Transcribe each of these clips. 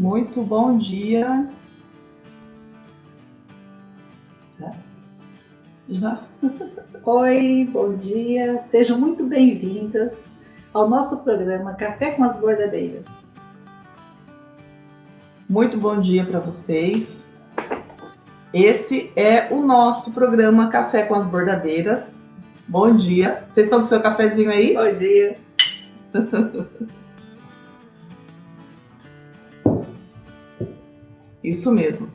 Muito bom dia. Já? Oi, bom dia. Sejam muito bem-vindas ao nosso programa Café com as Bordadeiras. Muito bom dia para vocês. Esse é o nosso programa Café com as Bordadeiras. Bom dia. Vocês estão com o seu cafezinho aí? Bom dia. Isso mesmo.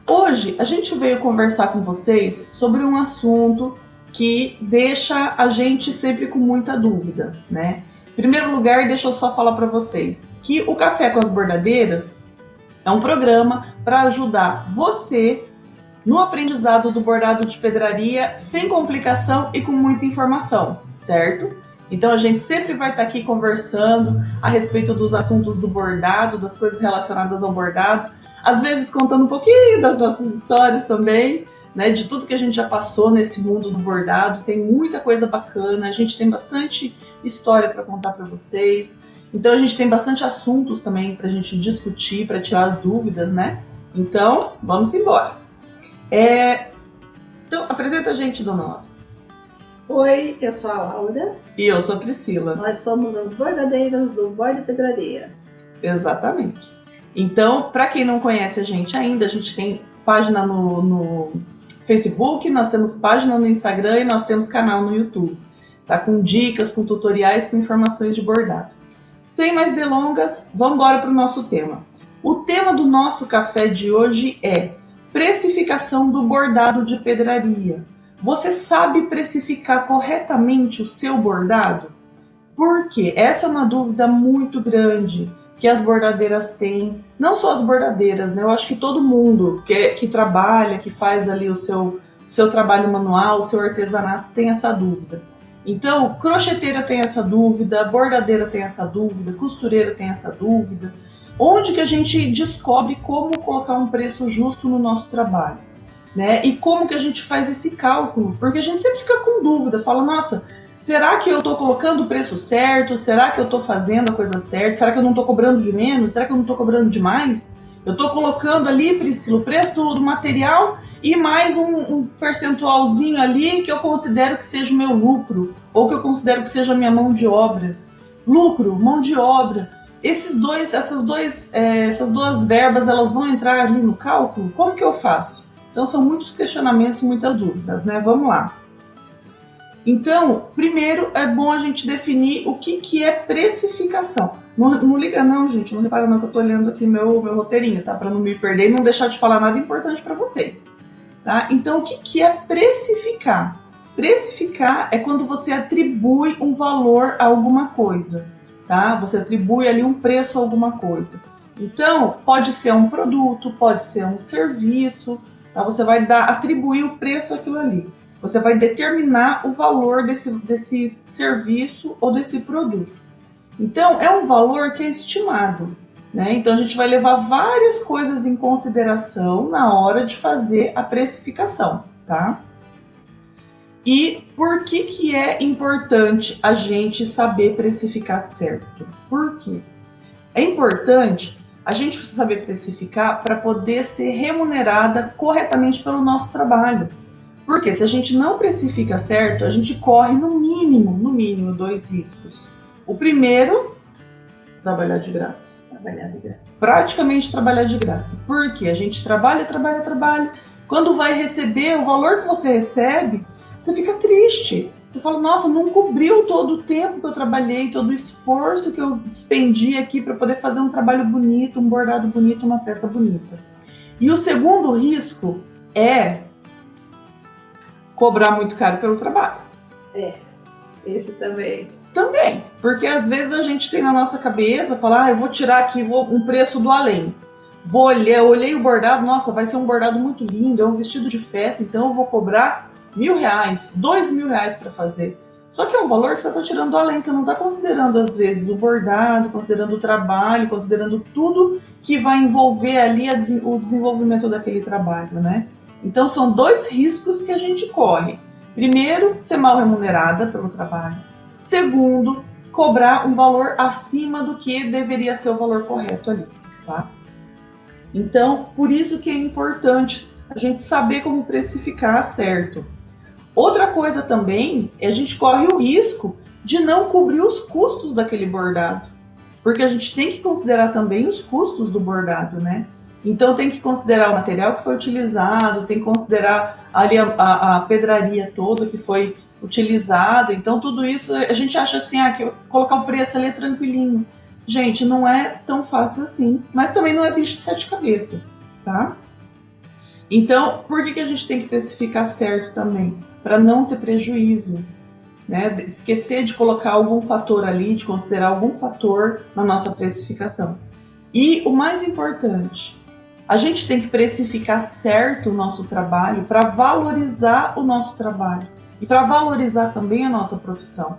Hoje a gente veio conversar com vocês sobre um assunto que deixa a gente sempre com muita dúvida, né? Em primeiro lugar, deixa eu só falar para vocês que o Café com as Bordadeiras é um programa para ajudar você no aprendizado do bordado de pedraria sem complicação e com muita informação, certo? Então a gente sempre vai estar aqui conversando a respeito dos assuntos do bordado, das coisas relacionadas ao bordado, às vezes contando um pouquinho das nossas histórias também, né, de tudo que a gente já passou nesse mundo do bordado. Tem muita coisa bacana, a gente tem bastante história para contar para vocês. Então a gente tem bastante assuntos também para a gente discutir, para tirar as dúvidas, né? Então, vamos embora. Então, apresenta a gente, dona Laura. Oi, eu sou a Laura. E eu sou a Priscila. Nós somos as bordadeiras do Borda Pedraria. Exatamente. Então, para quem não conhece a gente ainda, a gente tem página no Facebook, nós temos página no Instagram e nós temos canal no YouTube. Tá? Com dicas, com tutoriais, com informações de bordado. Sem mais delongas, vamos embora para o nosso tema. O tema do nosso café de hoje é precificação do bordado de pedraria. Você sabe precificar corretamente o seu bordado? Por quê? Essa é uma dúvida muito grande que as bordadeiras têm. Não só as bordadeiras, né? Eu acho que todo mundo que trabalha, que faz ali o seu trabalho manual, o seu artesanato, tem essa dúvida. Então, crocheteira tem essa dúvida, bordadeira tem essa dúvida, costureira tem essa dúvida. Onde que a gente descobre como colocar um preço justo no nosso trabalho, né? E como que a gente faz esse cálculo? Porque a gente sempre fica com dúvida, fala, nossa, será que eu estou colocando o preço certo? Será que eu estou fazendo a coisa certa? Será que eu não estou cobrando de menos? Será que eu não estou cobrando de mais? Eu estou colocando ali, Priscila, o preço do material e mais um percentualzinho ali que eu considero que seja o meu lucro, ou que eu considero que seja a minha mão de obra. Lucro, mão de obra, essas duas verbas, elas vão entrar ali no cálculo? Como que eu faço? Então são muitos questionamentos, muitas dúvidas, né? Vamos lá. Então, primeiro é bom a gente definir o que é precificação. Não liga não, gente, não repara não que eu estou olhando aqui meu roteirinho, tá? Para não me perder e não deixar de falar nada importante para vocês, tá? Então, o que é precificar? Precificar é quando você atribui um valor a alguma coisa, tá? Você atribui ali um preço a alguma coisa. Então, pode ser um produto, pode ser um serviço, tá? Você vai atribuir o preço àquilo ali. Você vai determinar o valor desse serviço ou desse produto. Então, é um valor que é estimado, né? Então, a gente vai levar várias coisas em consideração na hora de fazer a precificação, tá? E por que é importante a gente saber precificar certo? Por quê? É importante a gente saber precificar para poder ser remunerada corretamente pelo nosso trabalho. Porque se a gente não precifica certo, a gente corre no mínimo, 2 riscos. O primeiro, trabalhar de graça. Praticamente trabalhar de graça. Porque a gente trabalha. Quando vai receber o valor que você recebe, você fica triste. Você fala, nossa, não cobriu todo o tempo que eu trabalhei, todo o esforço que eu despendi aqui para poder fazer um trabalho bonito, um bordado bonito, uma peça bonita. E o segundo risco é cobrar muito caro pelo trabalho. Esse também. Também, porque às vezes a gente tem na nossa cabeça, falar, eu vou tirar aqui um preço do além. Eu olhei o bordado, nossa, vai ser um bordado muito lindo, é um vestido de festa, então eu vou cobrar R$1.000, R$2.000 para fazer. Só que é um valor que você está tirando do além, você não está considerando às vezes o bordado, considerando o trabalho, considerando tudo que vai envolver ali o desenvolvimento daquele trabalho, né? Então são 2 riscos que a gente corre. Primeiro, ser mal remunerada pelo trabalho. Segundo, cobrar um valor acima do que deveria ser o valor correto ali, tá? Então, por isso que é importante a gente saber como precificar certo. Outra coisa também é a gente corre o risco de não cobrir os custos daquele bordado, porque a gente tem que considerar também os custos do bordado, né? Então tem que considerar o material que foi utilizado, tem que considerar ali a pedraria toda que foi utilizada. Então tudo isso a gente acha assim, que colocar o preço ali é tranquilinho. Gente, não é tão fácil assim, mas também não é bicho de sete cabeças, tá? Então, por que a gente tem que precificar certo também? Para não ter prejuízo, né? Esquecer de colocar algum fator ali, de considerar algum fator na nossa precificação. E o mais importante, a gente tem que precificar certo o nosso trabalho para valorizar o nosso trabalho e para valorizar também a nossa profissão.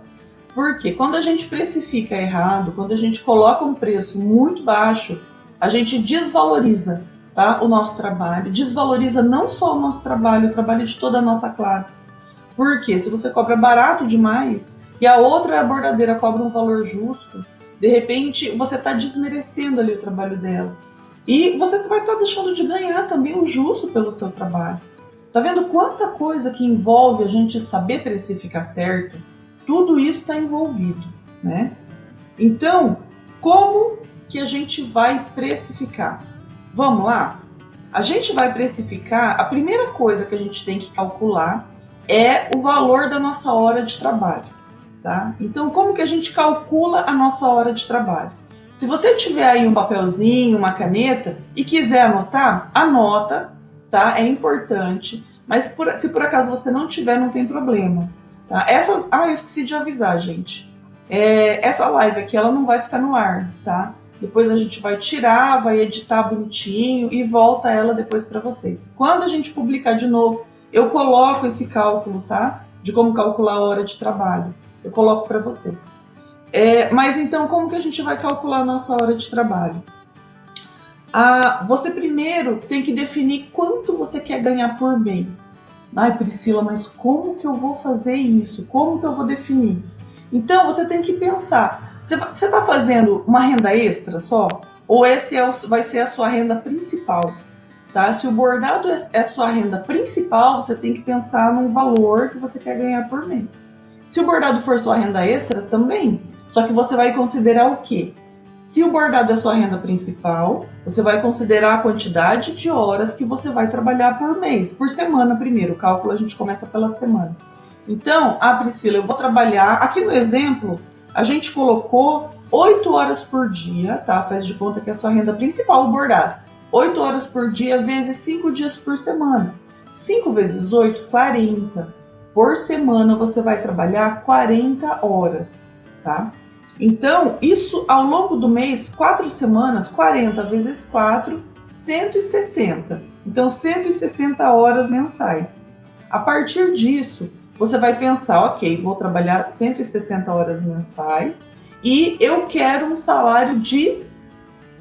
Porque quando a gente precifica errado, quando a gente coloca um preço muito baixo, a gente desvaloriza, tá, o nosso trabalho, desvaloriza não só o nosso trabalho, o trabalho de toda a nossa classe. Porque se você cobra barato demais e a outra bordadeira cobra um valor justo, de repente você está desmerecendo ali o trabalho dela. E você vai estar deixando de ganhar também o justo pelo seu trabalho. Tá vendo quanta coisa que envolve a gente saber precificar certo? Tudo isso está envolvido, né? Então, como que a gente vai precificar? Vamos lá? A gente vai precificar, a primeira coisa que a gente tem que calcular é o valor da nossa hora de trabalho, tá? Então, como que a gente calcula a nossa hora de trabalho? Se você tiver aí um papelzinho, uma caneta e quiser anotar, anota, tá? É importante, mas se por acaso você não tiver, não tem problema, tá? Eu esqueci de avisar, gente. Essa live aqui, ela não vai ficar no ar, tá? Depois a gente vai tirar, vai editar bonitinho e volta ela depois para vocês. Quando a gente publicar de novo, eu coloco esse cálculo, tá? De como calcular a hora de trabalho. Eu coloco para vocês. Mas então, como que a gente vai calcular a nossa hora de trabalho? Você primeiro tem que definir quanto você quer ganhar por mês. Ai, Priscila, mas como que eu vou fazer isso? Como que eu vou definir? Então, você tem que pensar. Você está fazendo uma renda extra só? Ou esse vai ser a sua renda principal? Tá? Se o bordado é sua renda principal, você tem que pensar num valor que você quer ganhar por mês. Se o bordado for sua renda extra, também. Só que você vai considerar o quê? Se o bordado é sua renda principal, você vai considerar a quantidade de horas que você vai trabalhar por mês. Por semana primeiro, o cálculo a gente começa pela semana. Então, Priscila, eu vou trabalhar... Aqui no exemplo, a gente colocou 8 horas por dia, tá? Faz de conta que é a sua renda principal, o bordado. 8 horas por dia vezes 5 dias por semana. 5 vezes 8, 40. Por semana você vai trabalhar 40 horas, tá? Então, isso ao longo do mês, 4 semanas, 40 vezes 4, 160. Então, 160 horas mensais. A partir disso, você vai pensar, ok, vou trabalhar 160 horas mensais e eu quero um salário de...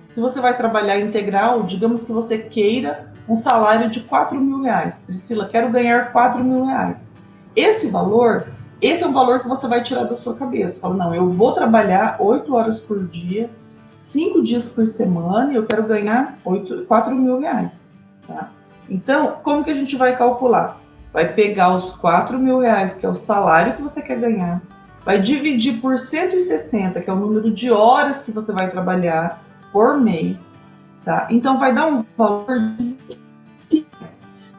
Se você vai trabalhar integral, digamos que você queira um salário de 4 mil reais. Priscila, quero ganhar 4 mil reais. Esse é um valor que você vai tirar da sua cabeça. Fala, não, eu vou trabalhar 8 horas por dia, 5 dias por semana e eu quero ganhar 4 mil reais. Tá? Então, como que a gente vai calcular? Vai pegar os 4 mil reais, que é o salário que você quer ganhar, vai dividir por 160, que é o número de horas que você vai trabalhar por mês, tá? Então vai dar um valor de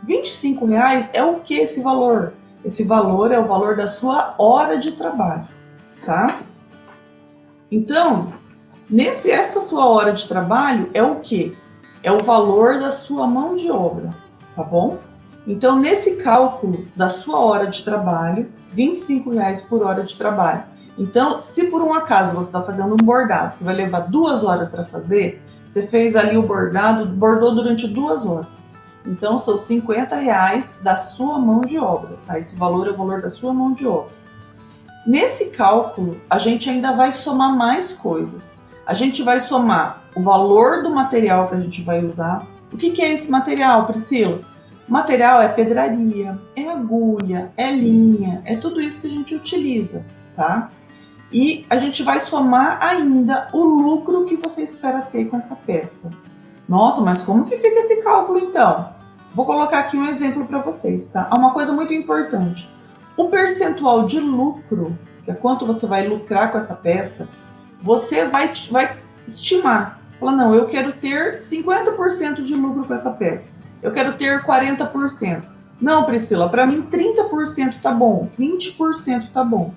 25 reais é o que esse valor? Esse valor é o valor da sua hora de trabalho, tá? Então, essa sua hora de trabalho é o que? É o valor da sua mão de obra, tá bom? Então, nesse cálculo da sua hora de trabalho, 25 reais por hora de trabalho. Então, se por um acaso você está fazendo um bordado que vai levar 2 horas para fazer, você fez ali o bordado, bordou durante 2 horas. Então, são 50 reais da sua mão de obra, tá? Esse valor é o valor da sua mão de obra. Nesse cálculo, a gente ainda vai somar mais coisas. A gente vai somar o valor do material que a gente vai usar. O que é esse material, Priscila? O material é pedraria, é agulha, é linha, é tudo isso que a gente utiliza, tá? E a gente vai somar ainda o lucro que você espera ter com essa peça. Nossa, mas como que fica esse cálculo então? Vou colocar aqui um exemplo para vocês, tá? Há uma coisa muito importante. O percentual de lucro, que é quanto você vai lucrar com essa peça, você vai estimar. Fala, não, eu quero ter 50% de lucro com essa peça. Eu quero ter 40%. Não, Priscila, para mim 30% tá bom, 20% tá bom.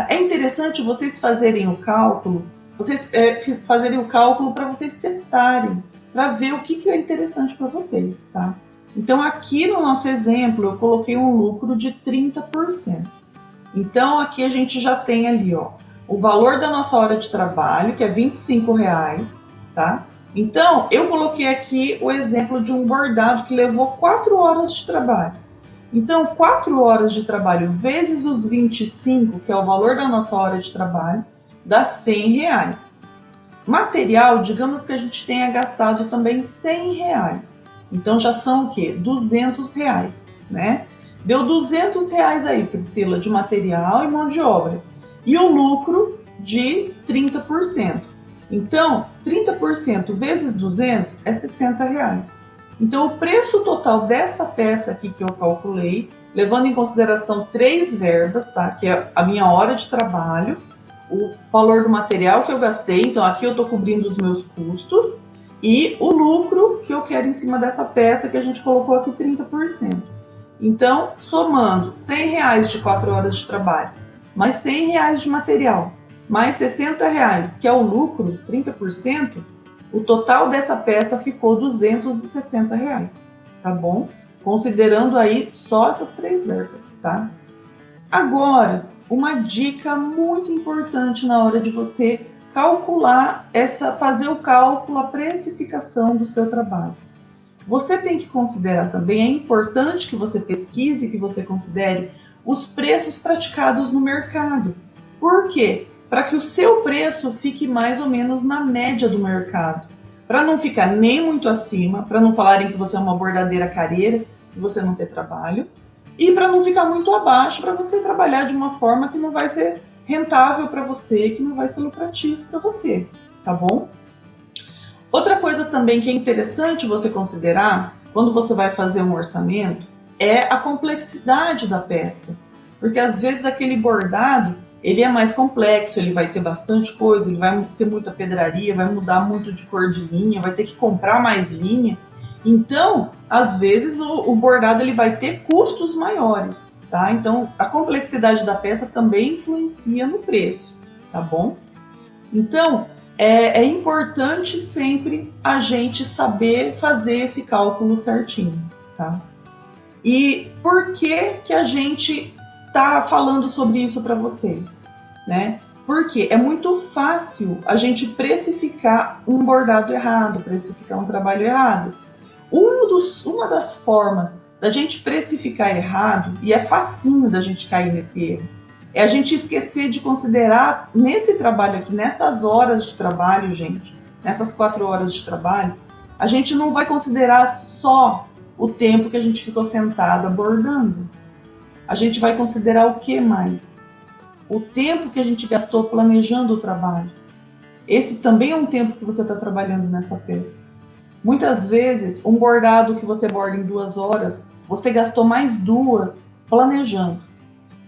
É interessante vocês fazerem o cálculo, para vocês testarem, para ver o que é interessante para vocês, tá? Então, aqui no nosso exemplo, eu coloquei um lucro de 30%. Então, aqui a gente já tem ali, ó, o valor da nossa hora de trabalho, que é R$25, tá? Então, eu coloquei aqui o exemplo de um bordado que levou 4 horas de trabalho. Então, 4 horas de trabalho vezes os 25, que é o valor da nossa hora de trabalho, dá R$100. Material, digamos que a gente tenha gastado também R$100. Então já são o quê? R$200, né? Deu R$200 aí, Priscila, de material e mão de obra. E o lucro de 30%. Então, 30% vezes 200 é R$60. Então, o preço total dessa peça aqui que eu calculei, levando em consideração 3 verbas, tá? Que é a minha hora de trabalho, o valor do material que eu gastei, então aqui eu estou cobrindo os meus custos, e o lucro que eu quero em cima dessa peça, que a gente colocou aqui 30%. Então, somando R$100 de 4 horas de trabalho, mais R$100 de material, mais R$60, que é o lucro, 30%, o total dessa peça ficou R$260, tá bom? Considerando aí só essas 3 verbas, tá? Agora, uma dica muito importante na hora de você calcular fazer o cálculo, a precificação do seu trabalho. Você tem que considerar também, é importante que você pesquise, que você considere os preços praticados no mercado. Por quê? Para que o seu preço fique mais ou menos na média do mercado. Para não ficar nem muito acima, para não falarem que você é uma bordadeira careira e você não ter trabalho. E para não ficar muito abaixo, para você trabalhar de uma forma que não vai ser rentável para você, que não vai ser lucrativo para você, tá bom? Outra coisa também que é interessante você considerar quando você vai fazer um orçamento é a complexidade da peça. Porque às vezes aquele bordado, ele é mais complexo, ele vai ter bastante coisa, ele vai ter muita pedraria, vai mudar muito de cor de linha, vai ter que comprar mais linha. Então, às vezes o bordado ele vai ter custos maiores, tá? Então, a complexidade da peça também influencia no preço, tá bom? Então, é importante sempre a gente saber fazer esse cálculo certinho, tá? E por que a gente tá falando sobre isso para vocês, né? Porque é muito fácil a gente precificar um bordado errado, precificar um trabalho errado. Uma das formas da gente precificar errado, e é facinho da gente cair nesse erro, é a gente esquecer de considerar nesse trabalho aqui, nessas horas de trabalho, gente, nessas 4 horas de trabalho, a gente não vai considerar só o tempo que a gente ficou sentada bordando. A gente vai considerar o que mais? O tempo que a gente gastou planejando o trabalho. Esse também é um tempo que você está trabalhando nessa peça. Muitas vezes, um bordado que você borda em 2 horas, você gastou mais 2 planejando.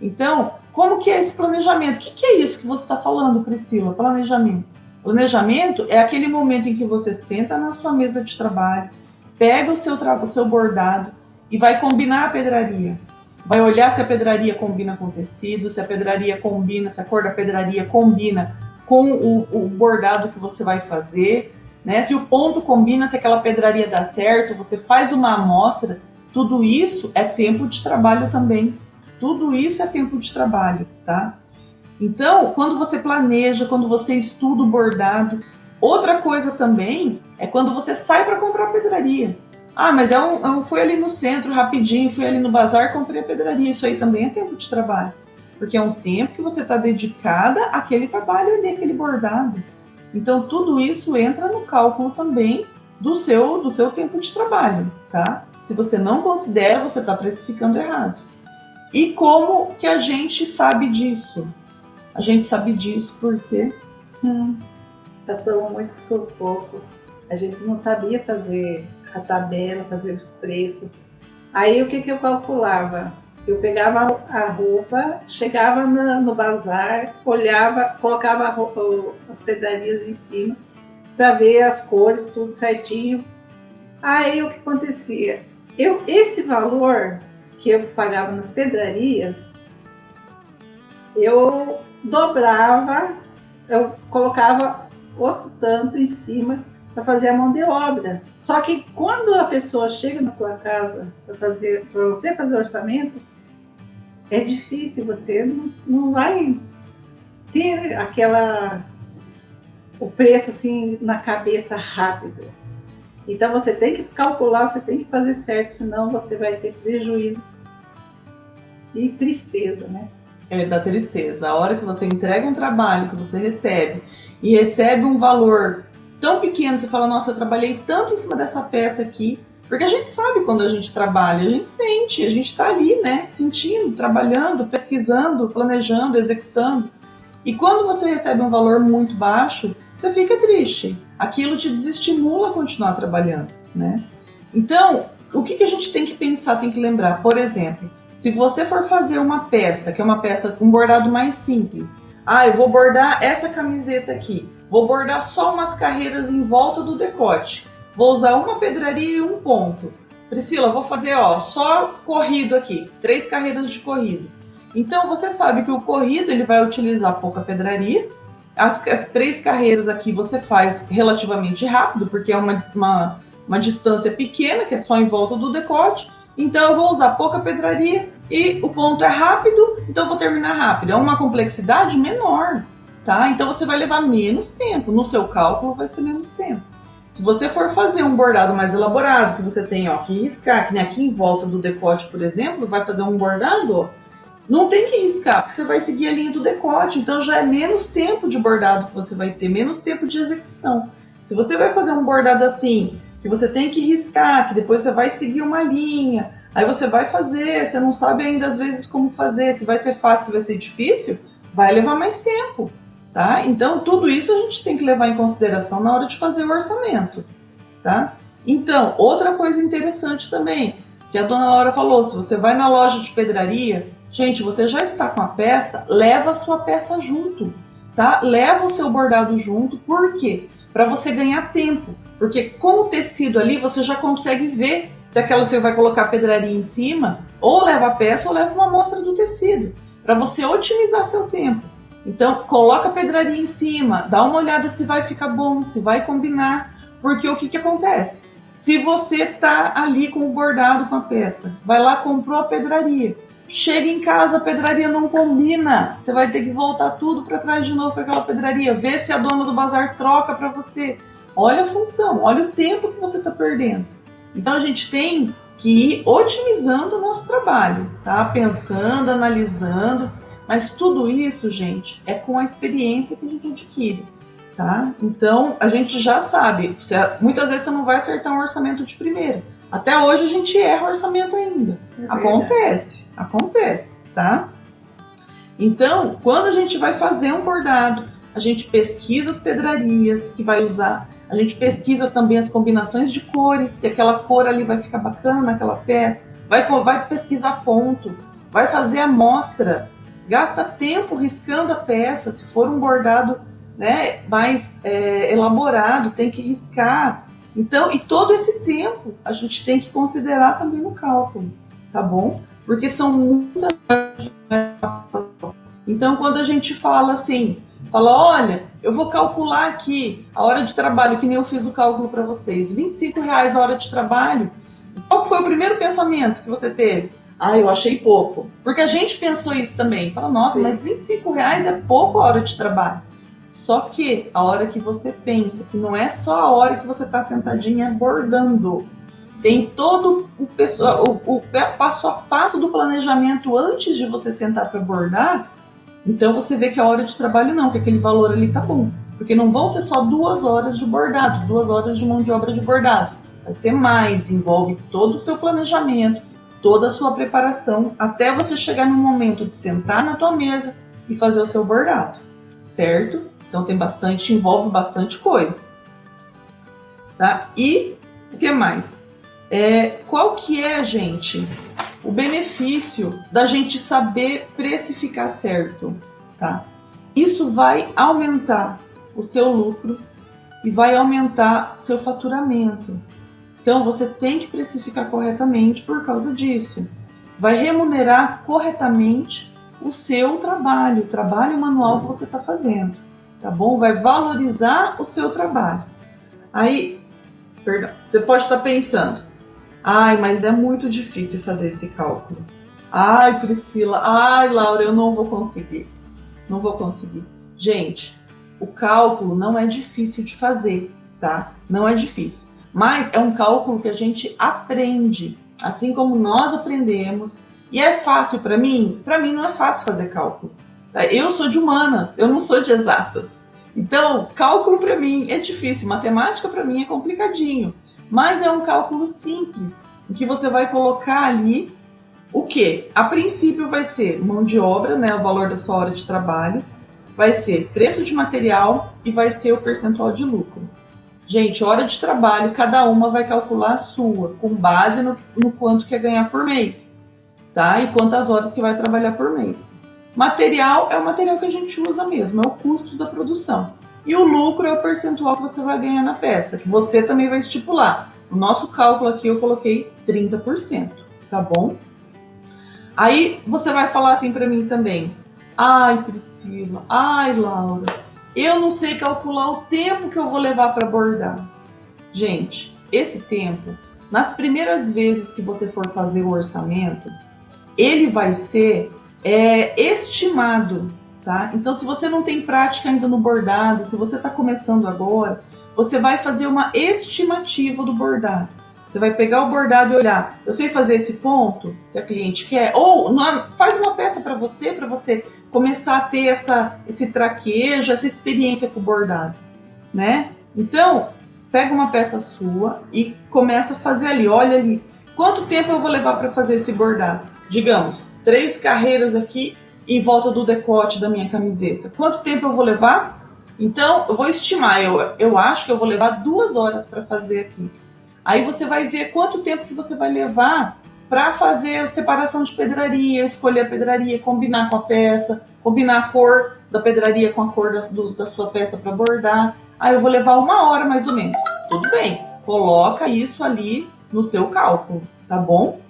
Então, como que é esse planejamento? O que é isso que você está falando, Priscila? Planejamento. Planejamento é aquele momento em que você senta na sua mesa de trabalho, pega o seu bordado e vai combinar a pedraria. Vai olhar se a pedraria combina com o tecido, se a pedraria combina, se a cor da pedraria combina com o bordado que você vai fazer, né? Se o ponto combina, se aquela pedraria dá certo, você faz uma amostra. Tudo isso é tempo de trabalho também. Tudo isso é tempo de trabalho, tá? Então, quando você planeja, quando você estuda o bordado, outra coisa também é quando você sai para comprar pedraria. Ah, mas fui ali no centro rapidinho, fui ali no bazar, comprei a pedraria. Isso aí também é tempo de trabalho. Porque é um tempo que você está dedicada àquele trabalho ali, àquele bordado. Então, tudo isso entra no cálculo também do seu tempo de trabalho, tá? Se você não considera, você está precificando errado. E como que a gente sabe disso? A gente sabe disso porque passamos muito sufoco A gente não sabia fazer a tabela, fazer os preços. Aí o que eu calculava? Eu pegava a roupa, chegava no bazar, olhava, colocava as pedrarias em cima para ver as cores, tudo certinho. Aí o que acontecia? Esse valor que eu pagava nas pedrarias, eu dobrava, eu colocava outro tanto em cima para fazer a mão de obra. Só que quando a pessoa chega na tua casa para você fazer orçamento, é difícil, você não vai ter o preço assim na cabeça rápido. Então você tem que calcular, você tem que fazer certo, senão você vai ter prejuízo e tristeza, né? Da tristeza. A hora que você entrega um trabalho que você recebe e recebe um valor tão pequeno, você fala, nossa, eu trabalhei tanto em cima dessa peça aqui, porque a gente sabe quando a gente trabalha, a gente sente, a gente está ali, né, sentindo, trabalhando, pesquisando, planejando, executando. E quando você recebe um valor muito baixo, você fica triste. Aquilo te desestimula a continuar trabalhando, né? Então, o que a gente tem que pensar, tem que lembrar? Por exemplo, se você for fazer uma peça, que é uma peça com bordado mais simples, eu vou bordar essa camiseta aqui, vou bordar só umas carreiras em volta do decote, vou usar uma pedraria e um ponto. Priscila, vou fazer só corrido aqui, 3 carreiras de corrido. Então você sabe que o corrido ele vai utilizar pouca pedraria, as 3 carreiras aqui você faz relativamente rápido, porque é uma distância pequena, que é só em volta do decote. Então eu vou usar pouca pedraria e o ponto é rápido, então eu vou terminar rápido. É uma complexidade menor, tá? Então você vai levar menos tempo, no seu cálculo vai ser menos tempo. Se você for fazer um bordado mais elaborado, que você tem que riscar, que nem aqui em volta do decote, por exemplo, vai fazer um bordado, não tem que riscar, porque você vai seguir a linha do decote, então já é menos tempo de bordado que você vai ter, menos tempo de execução. Se você vai fazer um bordado assim, que você tem que riscar, que depois você vai seguir uma linha, aí você vai fazer, você não sabe ainda às vezes como fazer, se vai ser fácil, se vai ser difícil, vai levar mais tempo, tá? Então tudo isso a gente tem que levar em consideração na hora de fazer o orçamento, tá? Então, outra coisa interessante também, que a dona Laura falou, se você vai na loja de pedraria, gente, você já está com a peça, leva a sua peça junto, tá? Leva o seu bordado junto, por quê? Para você ganhar tempo, porque com o tecido ali você já consegue ver se aquela você vai colocar pedraria em cima, ou leva a peça ou leva uma amostra do tecido, para você otimizar seu tempo. Então, coloca a pedraria em cima, dá uma olhada se vai ficar bom, se vai combinar, porque o que acontece? Se você tá ali com o bordado com a peça, vai lá, comprou a pedraria, chega em casa, a pedraria não combina, você vai ter que voltar tudo para trás de novo com aquela pedraria, ver se a dona do bazar troca para você. Olha a função, olha o tempo que você está perdendo. Então a gente tem que ir otimizando o nosso trabalho, tá? Pensando, analisando, mas tudo isso, gente, é com a experiência que a gente adquire, tá? Então a gente já sabe, muitas vezes você não vai acertar um orçamento de primeira. Até hoje a gente erra o orçamento ainda. Acontece, tá? Então, quando a gente vai fazer um bordado, a gente pesquisa as pedrarias que vai usar, a gente pesquisa também as combinações de cores, se aquela cor ali vai ficar bacana naquela peça, vai pesquisar ponto, vai fazer amostra, gasta tempo riscando a peça, se for um bordado, né, mais elaborado, tem que riscar. Então, e todo esse tempo a gente tem que considerar também no cálculo, tá bom? Porque são muitas. Então, quando a gente fala assim, olha, eu vou calcular aqui a hora de trabalho, que nem eu fiz o cálculo para vocês, R$25 a hora de trabalho, qual foi o primeiro pensamento que você teve? Eu achei pouco. Porque a gente pensou isso também. Fala, nossa, sim, mas R$25 é pouco a hora de trabalho. Só que a hora que você pensa, que não é só a hora que você está sentadinha bordando, tem todo o passo a passo do planejamento antes de você sentar para bordar, então você vê que a hora de trabalho não, que aquele valor ali tá bom. Porque não vão ser só 2 horas de bordado, 2 horas de mão de obra de bordado. Vai ser mais, envolve todo o seu planejamento, toda a sua preparação, até você chegar no momento de sentar na tua mesa e fazer o seu bordado, certo? Então envolve bastante coisas. tá? E o que mais? Qual que é, gente, o benefício da gente saber precificar certo, tá? Isso vai aumentar o seu lucro e vai aumentar o seu faturamento. Então, você tem que precificar corretamente por causa disso. Vai remunerar corretamente o seu trabalho, o trabalho manual que você está fazendo, tá bom? Vai valorizar o seu trabalho. Aí, perdão, você pode estar pensando, ai, mas é muito difícil fazer esse cálculo. Ai, Priscila, ai, Laura, eu não vou conseguir. Não vou conseguir. Gente, o cálculo não é difícil de fazer, tá? Não é difícil. Mas é um cálculo que a gente aprende, assim como nós aprendemos. E é fácil para mim? Para mim não é fácil fazer cálculo. Eu sou de humanas, eu não sou de exatas. Então, cálculo para mim é difícil, matemática para mim é complicadinho. Mas é um cálculo simples, em que você vai colocar ali o quê? A princípio vai ser mão de obra, né, o valor da sua hora de trabalho, vai ser preço de material e vai ser o percentual de lucro. Gente, hora de trabalho, cada uma vai calcular a sua, com base no quanto quer ganhar por mês, tá? E quantas horas que vai trabalhar por mês. Material é o material que a gente usa mesmo, é o custo da produção. E o lucro é o percentual que você vai ganhar na peça, que você também vai estipular. No nosso cálculo aqui eu coloquei 30%, tá bom? Aí você vai falar assim para mim também, ai Priscila, ai Laura, eu não sei calcular o tempo que eu vou levar para bordar. Gente, esse tempo, nas primeiras vezes que você for fazer o orçamento, ele vai ser estimado, tá? Então, se você não tem prática ainda no bordado, se você está começando agora, você vai fazer uma estimativa do bordado. Você vai pegar o bordado e olhar, eu sei fazer esse ponto que a cliente quer, ou faz uma peça para você começar a ter esse traquejo, essa experiência com o bordado, né? Então, pega uma peça sua e começa a fazer ali, olha ali, quanto tempo eu vou levar para fazer esse bordado? Digamos, 3 carreiras aqui em volta do decote da minha camiseta. Quanto tempo eu vou levar? Então, eu vou estimar, eu acho que eu vou levar 2 horas para fazer aqui. Aí você vai ver quanto tempo que você vai levar para fazer a separação de pedraria, escolher a pedraria, combinar com a peça, combinar a cor da pedraria com a cor da sua peça para bordar. Aí eu vou levar 1 hora mais ou menos. Tudo bem, coloca isso ali no seu cálculo, tá bom?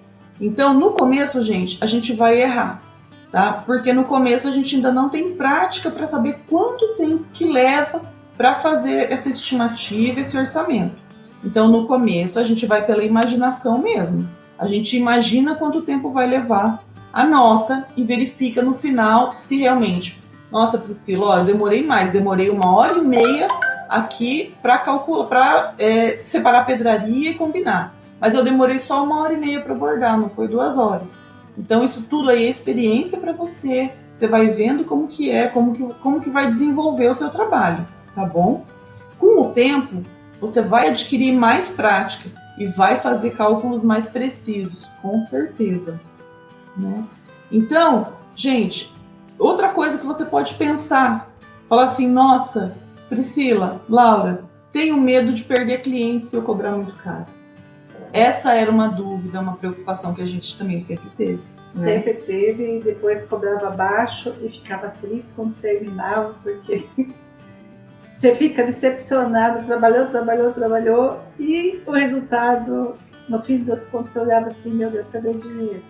Então, no começo, gente, a gente vai errar, tá? Porque no começo a gente ainda não tem prática para saber quanto tempo que leva para fazer essa estimativa, esse orçamento. Então, no começo, a gente vai pela imaginação mesmo. A gente imagina quanto tempo vai levar, anota e verifica no final se realmente... Nossa, Priscila, ó, eu demorei mais, demorei 1h30 aqui para calcular, para separar a pedraria e combinar. Mas eu demorei só 1h30 para bordar, não foi 2 horas. Então, isso tudo aí é experiência para você. Você vai vendo como que é, como que vai desenvolver o seu trabalho, tá bom? Com o tempo, você vai adquirir mais prática e vai fazer cálculos mais precisos, com certeza, né? Então, gente, outra coisa que você pode pensar, falar assim, nossa, Priscila, Laura, tenho medo de perder cliente se eu cobrar muito caro. Essa era uma dúvida, uma preocupação que a gente também sempre teve. Né? Sempre teve, e depois cobrava baixo e ficava triste quando terminava, porque... Você fica decepcionado, trabalhou, e o resultado, no fim das contas, você olhava assim, meu Deus, cadê o dinheiro?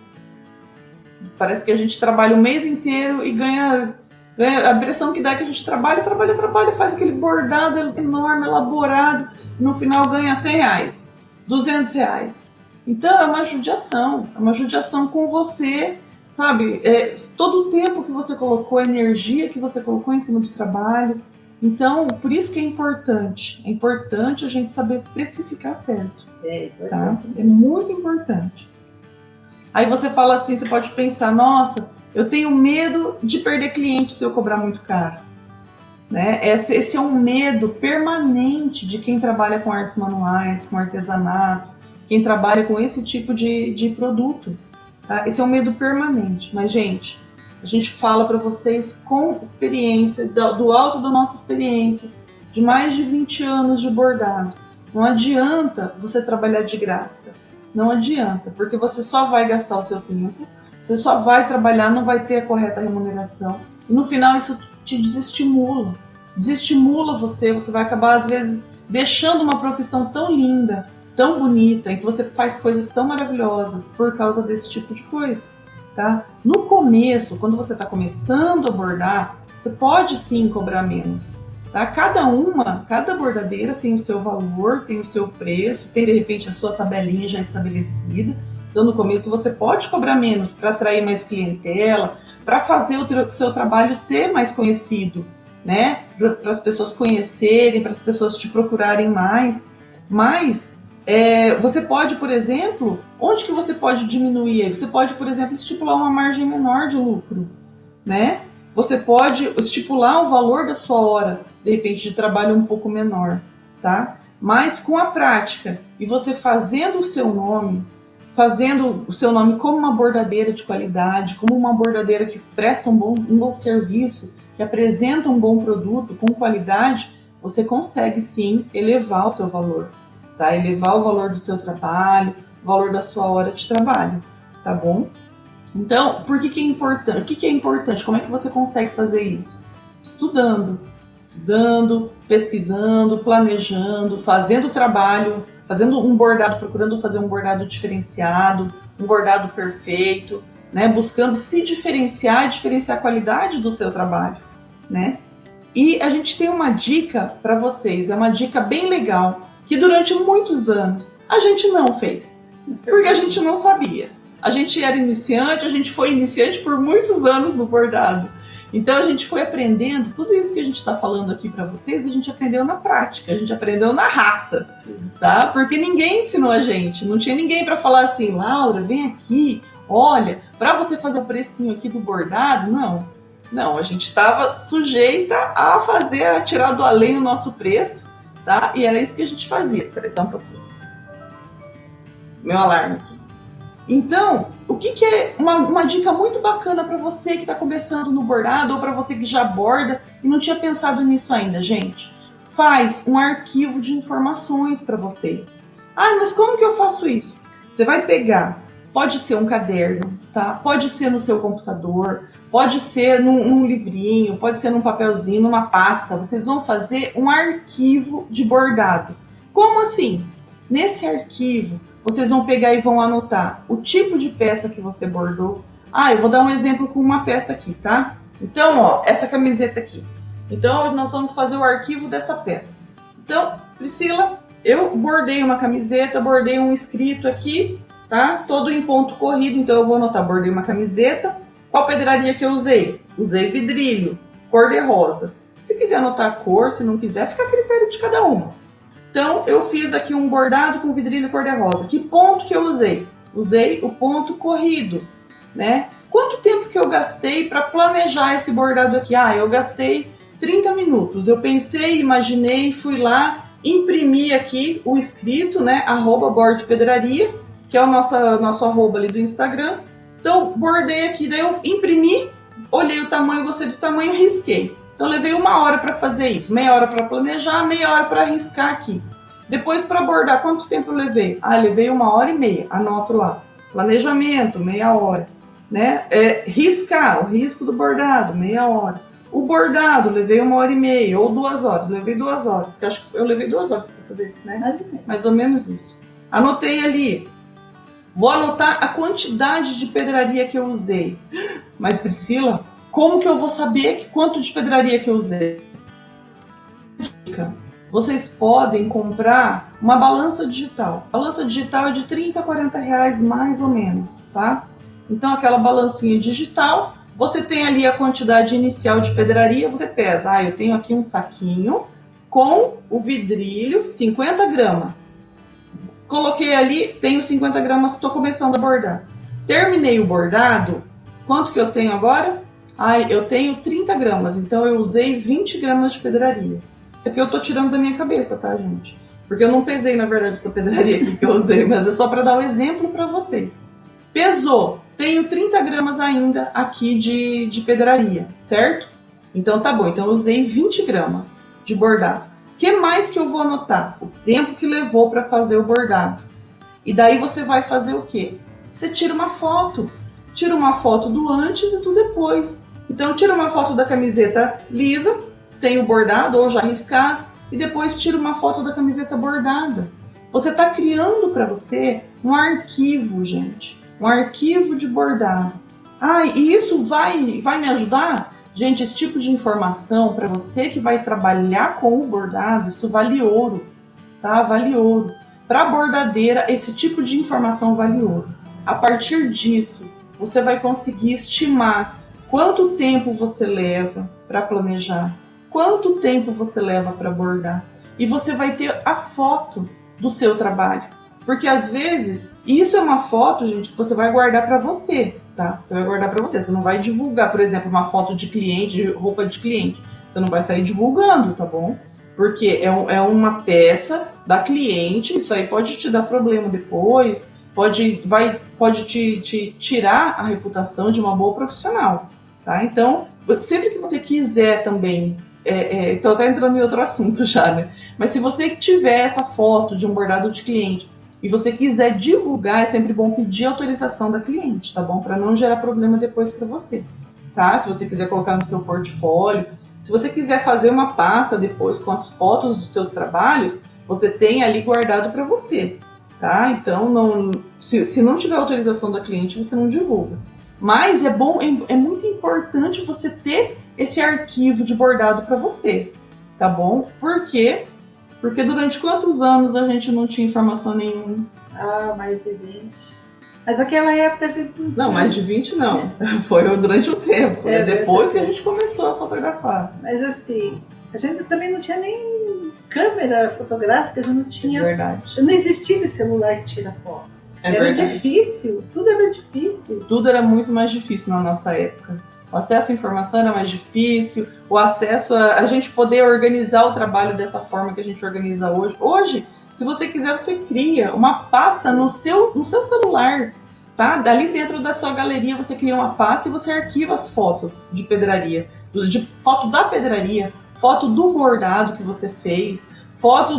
Parece que a gente trabalha o mês inteiro e ganha a impressão que dá que a gente trabalha, faz aquele bordado enorme, elaborado, e no final ganha R$100, R$200. Então é uma judiação com você, sabe? Todo o tempo que você colocou, a energia que você colocou em cima do trabalho. Então, por isso que é importante a gente saber precificar certo, tá? É muito importante. Aí você fala assim, você pode pensar, nossa, eu tenho medo de perder cliente se eu cobrar muito caro, né? Esse é um medo permanente de quem trabalha com artes manuais, com artesanato, quem trabalha com esse tipo de produto, tá? Esse é um medo permanente, mas gente, a gente fala para vocês com experiência, do alto da nossa experiência, de mais de 20 anos de bordado. Não adianta você trabalhar de graça. Não adianta, porque você só vai gastar o seu tempo, você só vai trabalhar, não vai ter a correta remuneração. E no final isso te desestimula. Desestimula você vai acabar, às vezes, deixando uma profissão tão linda, tão bonita, em que você faz coisas tão maravilhosas por causa desse tipo de coisa, tá? No começo, quando você está começando a bordar, você pode sim cobrar menos, tá? Cada bordadeira tem o seu valor, tem o seu preço, tem de repente a sua tabelinha já estabelecida. Então no começo você pode cobrar menos para atrair mais clientela, para fazer o seu trabalho ser mais conhecido, né? Para as pessoas conhecerem, para as pessoas te procurarem mais. Mas você pode, por exemplo, onde que você pode diminuir? Você pode, por exemplo, estipular uma margem menor de lucro, né? Você pode estipular o valor da sua hora, de repente, de trabalho um pouco menor, tá? Mas com a prática e você fazendo o seu nome como uma bordadeira de qualidade, como uma bordadeira que presta um bom serviço, que apresenta um bom produto com qualidade, você consegue sim elevar o seu valor, tá? Elevar o valor do seu trabalho, o valor da sua hora de trabalho, tá bom? Então, por que é importante? O que é importante? Como é que você consegue fazer isso? Estudando, pesquisando, planejando, fazendo trabalho, fazendo um bordado, procurando fazer um bordado diferenciado, um bordado perfeito, né? Buscando se diferenciar a qualidade do seu trabalho, né? E a gente tem uma dica para vocês, é uma dica bem legal, que durante muitos anos a gente não fez, porque a gente não sabia. A gente era iniciante, a gente foi iniciante por muitos anos no bordado. Então a gente foi aprendendo, tudo isso que a gente está falando aqui para vocês, a gente aprendeu na prática, a gente aprendeu na raça, tá? Porque ninguém ensinou a gente, não tinha ninguém para falar assim, Laura, vem aqui, olha, para você fazer o precinho aqui do bordado, não, a gente estava sujeita a tirar do além o nosso preço, tá? E era isso que a gente fazia. Espera só um pouquinho. Meu alarme aqui. Então, o que é uma dica muito bacana para você que está começando no bordado ou para você que já borda e não tinha pensado nisso ainda, gente? Faz um arquivo de informações para vocês. Ah, mas como que eu faço isso? Você vai pegar, pode ser um caderno, tá? Pode ser no seu computador, pode ser num livrinho, pode ser num papelzinho, numa pasta. Vocês vão fazer um arquivo de bordado. Como assim? Nesse arquivo, vocês vão pegar e vão anotar o tipo de peça que você bordou. Eu vou dar um exemplo com uma peça aqui, tá? Então, ó, essa camiseta aqui. Então, nós vamos fazer o arquivo dessa peça. Então, Priscila, eu bordei uma camiseta, bordei um escrito aqui, tá? Todo em ponto corrido, então eu vou anotar, bordei uma camiseta. Qual pedraria que eu usei? Usei vidrilho, cor de rosa. Se quiser anotar a cor, se não quiser, fica a critério de cada uma. Então, eu fiz aqui um bordado com vidrilho cor-de-rosa. Que ponto que eu usei? Usei o ponto corrido, né? Quanto tempo que eu gastei para planejar esse bordado aqui? Eu gastei 30 minutos. Eu pensei, imaginei, fui lá, imprimi aqui o escrito, né? @bordepedraria, que é o nosso arroba ali do Instagram. Então, bordei aqui, daí eu imprimi, olhei o tamanho, gostei do tamanho, risquei. Então, levei 1 hora para fazer isso, meia hora para planejar, meia hora para riscar aqui. Depois, para bordar, quanto tempo eu levei? Levei 1h30, anoto lá. Planejamento, meia hora. Né? Riscar, o risco do bordado, meia hora. O bordado, levei 1h30 ou 2 horas. Levei 2 horas, que acho que eu levei 2 horas para fazer isso, né? Mais ou menos isso. Anotei ali. Vou anotar a quantidade de pedraria que eu usei. Mas, Priscila, como que eu vou saber quanto de pedraria que eu usei? Vocês podem comprar uma balança digital. A balança digital é de 30 a 40 reais mais ou menos, tá? Então aquela balancinha digital, você tem ali a quantidade inicial de pedraria, você pesa. Eu tenho aqui um saquinho com o vidrilho, 50 gramas. Coloquei ali, tenho 50 gramas, estou começando a bordar. Terminei o bordado, quanto que eu tenho agora? Eu tenho 30 gramas, então eu usei 20 gramas de pedraria. Isso aqui eu tô tirando da minha cabeça, tá, gente? Porque eu não pesei, na verdade, essa pedraria aqui que eu usei, mas é só para dar um exemplo para vocês. Pesou, tenho 30 gramas ainda aqui de pedraria, certo? Então tá bom, então eu usei 20 gramas de bordado. O que mais que eu vou anotar? O tempo que levou para fazer o bordado. E daí você vai fazer o quê? Você tira uma foto. Tira uma foto do antes e do depois. Então, tira uma foto da camiseta lisa, sem o bordado, ou já riscar, e depois tira uma foto da camiseta bordada. Você está criando para você um arquivo, gente. Um arquivo de bordado. E isso vai me ajudar? Gente, esse tipo de informação, para você que vai trabalhar com o bordado, isso vale ouro, tá? Vale ouro. Para a bordadeira, esse tipo de informação vale ouro. A partir disso, você vai conseguir estimar quanto tempo você leva para planejar, quanto tempo você leva para bordar. E você vai ter a foto do seu trabalho. Porque às vezes, isso é uma foto, gente, que você vai guardar para você, tá? Você vai guardar para você. Você não vai divulgar, por exemplo, uma foto de cliente, de roupa de cliente. Você não vai sair divulgando, tá bom? Porque é uma peça da cliente, isso aí pode te dar problema depois, pode te tirar a reputação de uma boa profissional, tá? Então, sempre que você quiser também, tô até entrando em outro assunto já, né? Mas se você tiver essa foto de um bordado de cliente e você quiser divulgar, é sempre bom pedir autorização da cliente, tá bom? Para não gerar problema depois para você, tá? Se você quiser colocar no seu portfólio, se você quiser fazer uma pasta depois com as fotos dos seus trabalhos, você tem ali guardado para você, tá? Então, se não tiver autorização da cliente, você não divulga. Mas é muito importante você ter esse arquivo de bordado para você, tá bom? Por quê? Porque durante quantos anos a gente não tinha informação nenhuma? Mais de 20. Mas aquela época a gente não... mais de 20 não. Foi durante o tempo. Depois que a gente começou a fotografar. Mas assim, a gente também não tinha nem câmera fotográfica, a gente não tinha. É verdade. Não existia esse celular que tira foto. Era difícil, tudo era difícil. Tudo era muito mais difícil na nossa época. O acesso à informação era mais difícil, o acesso a gente poder organizar o trabalho dessa forma que a gente organiza hoje. Hoje, se você quiser, você cria uma pasta no seu celular, tá? Dali dentro da sua galeria, você cria uma pasta e você arquiva as fotos de pedraria, foto da pedraria, foto do bordado que você fez, foto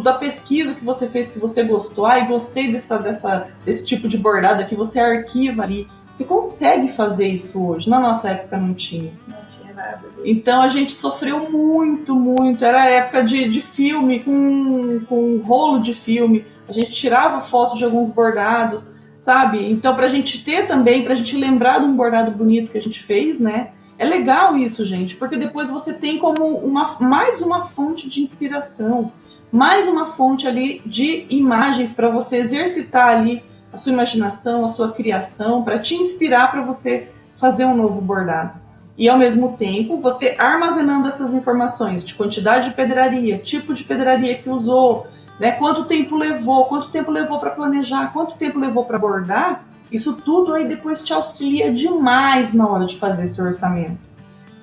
da pesquisa que você fez, que você gostou. Gostei desse tipo de bordado aqui, você arquiva ali. Você consegue fazer isso hoje. Na nossa época não tinha. Não tinha nada disso. Então a gente sofreu muito, muito. Era a época de filme, com rolo de filme. A gente tirava foto de alguns bordados, sabe? Então pra gente ter também, pra gente lembrar de um bordado bonito que a gente fez, né? É legal isso, gente, porque depois você tem como mais uma fonte de inspiração, mais uma fonte ali de imagens para você exercitar ali a sua imaginação, a sua criação, para te inspirar para você fazer um novo bordado. E ao mesmo tempo, você armazenando essas informações de quantidade de pedraria, tipo de pedraria que usou, né, quanto tempo levou para planejar, quanto tempo levou para bordar, isso tudo aí depois te auxilia demais na hora de fazer esse orçamento,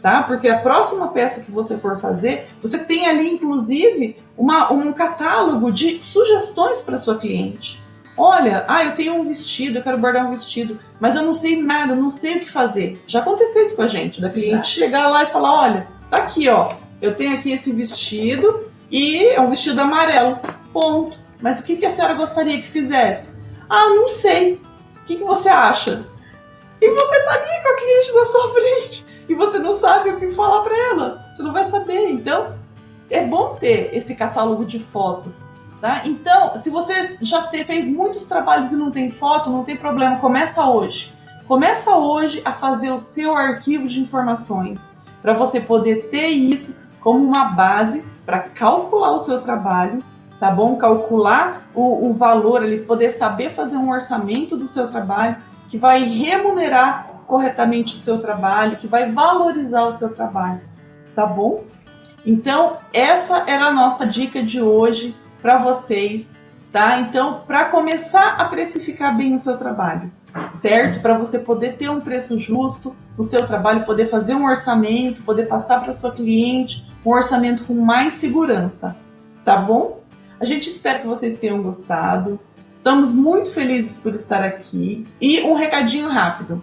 tá? Porque a próxima peça que você for fazer, você tem ali, inclusive, um catálogo de sugestões para sua cliente. Olha, eu tenho um vestido, eu quero bordar um vestido, mas eu não sei nada, não sei o que fazer. Já aconteceu isso com a gente, da cliente chegar lá e falar, olha, tá aqui, ó, eu tenho aqui esse vestido e é um vestido amarelo, ponto. Mas o que a senhora gostaria que fizesse? Não sei. O que você acha? E você tá ali com a cliente na sua frente e você não sabe o que falar para ela. Você não vai saber. Então, é bom ter esse catálogo de fotos. Tá? Então, se você já fez muitos trabalhos e não tem foto, não tem problema, começa hoje. Começa hoje a fazer o seu arquivo de informações, para você poder ter isso como uma base para calcular o seu trabalho, tá bom? Calcular o valor ali, poder saber fazer um orçamento do seu trabalho, que vai remunerar corretamente o seu trabalho, que vai valorizar o seu trabalho, tá bom? Então, essa era a nossa dica de hoje para vocês, tá? Então, para começar a precificar bem o seu trabalho, certo? Para você poder ter um preço justo no seu trabalho, poder fazer um orçamento, poder passar para sua cliente um orçamento com mais segurança, tá bom? A gente espera que vocês tenham gostado. Estamos muito felizes por estar aqui. E um recadinho rápido.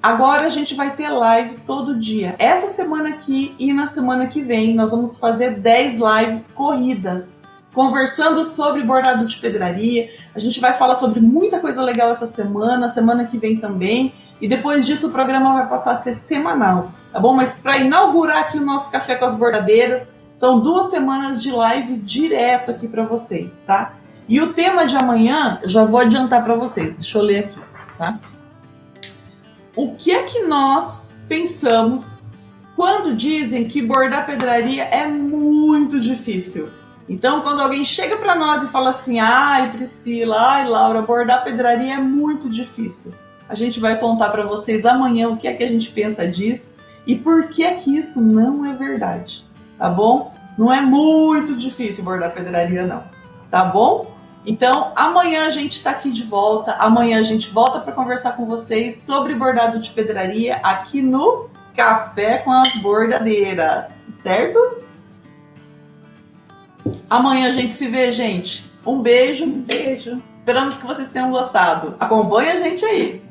Agora a gente vai ter live todo dia. Essa semana aqui e na semana que vem nós vamos fazer 10 lives corridas, conversando sobre bordado de pedraria. A gente vai falar sobre muita coisa legal essa semana que vem também. E depois disso o programa vai passar a ser semanal, tá bom? Mas para inaugurar aqui o nosso Café com as Bordadeiras, são 2 semanas de live direto aqui para vocês, tá? E o tema de amanhã, eu já vou adiantar para vocês. Deixa eu ler aqui, tá? O que é que nós pensamos quando dizem que bordar pedraria é muito difícil? Então, quando alguém chega para nós e fala assim, ai Priscila, ai Laura, bordar pedraria é muito difícil. A gente vai contar para vocês amanhã o que é que a gente pensa disso e por que é que isso não é verdade, tá bom? Não é muito difícil bordar pedraria não, tá bom? Então, amanhã a gente está aqui de volta, amanhã a gente volta para conversar com vocês sobre bordado de pedraria aqui no Café com as Bordadeiras, certo? Amanhã a gente se vê, gente. Um beijo. Beijo. Esperamos que vocês tenham gostado. Acompanhe a gente aí.